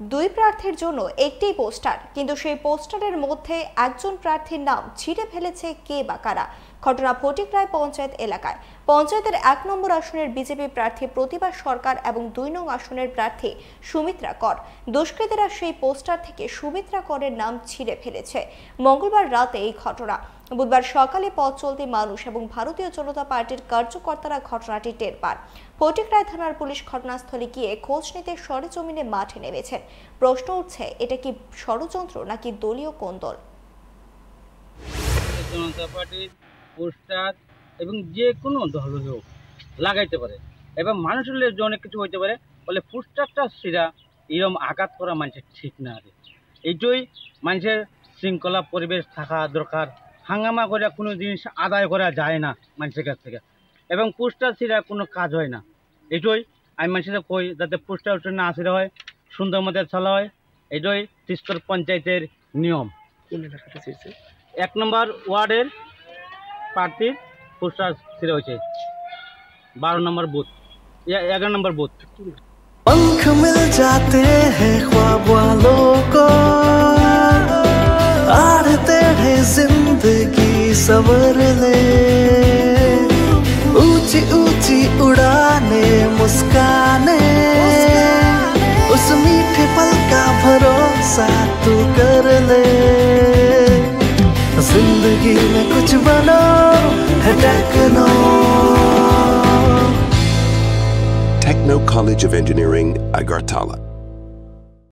দুই প্রার্থীর জন্য একটি পোস্টার, কিন্তু সেই পোস্টারের মধ্যে একজন প্রার্থীর নাম ছিঁড়ে ফেলেছে কে বা কারা। ঘটনা ফটিকরায় পঞ্চায়েত এলাকায়। পঞ্চায়েতের ১ নম্বর আসনের বিজেপি প্রার্থী প্রতিভা সরকার এবং ২ নং আসনের প্রার্থী সুমিত্রা কর। দুষ্কৃতীরা সেই পোস্টার থেকে সুমিত্রা করের নাম ছিঁড়ে ফেলেছে। মঙ্গলবার রাতে এই ঘটনা। বুধবার সকালে পথ চলতি মানুষ এবং ভারতীয় জনতা পার্টির কার্যকর্তারা ঘটনাটি টের পান। ফটিকরায় থানার পুলিশ ঘটনাস্থলে গিয়ে খোঁজ নিতে সরেজমিনে মাঠে নেমেছেন। প্রশ্ন উঠছে, এটা কি ষড়যন্ত্র নাকি দলীয় কোন্দল? জনতা পার্টির পোস্টার এবং যে কোনো দল হোক লাগাইতে পারে এবং মানুষের অনেক কিছু হইতে পারে, বলে পোস্টারটা সেটা এরকম আঘাত করা মানুষের ঠিক না। এইটাই মানুষের শৃঙ্খলা পরিবেশ থাকা দরকার। হাঙ্গামা করে কোনো জিনিস আদায় করা যায় না মানুষের কাছ থেকে, এবং পোস্টার ছিঁড়া কোনো কাজ হয় না। এটাই আমি মানুষের কই, যাতে পোস্টার না ছিঁড়া হয়, সুন্দর মতো চলা হয়। এটাই তিস্তর পঞ্চায়েতের নিয়ম। ১ নম্বর ওয়ার্ডের প্রার্থীর পোস্টার ছিঁড়া হয়েছে, 12 নম্বর বুথ, 11 নম্বর বুথ। पंख मिल जाते हैं ख्वाब वालों को, आड़ते हैं जिंदगी सवर ले, ऊंची ऊंची उड़ाने मुस्काने, उस मीठे पल का भरोसा तू कर ले। जिंदगी में कुछ बनो है techno. Techno College of Engineering, Agartala.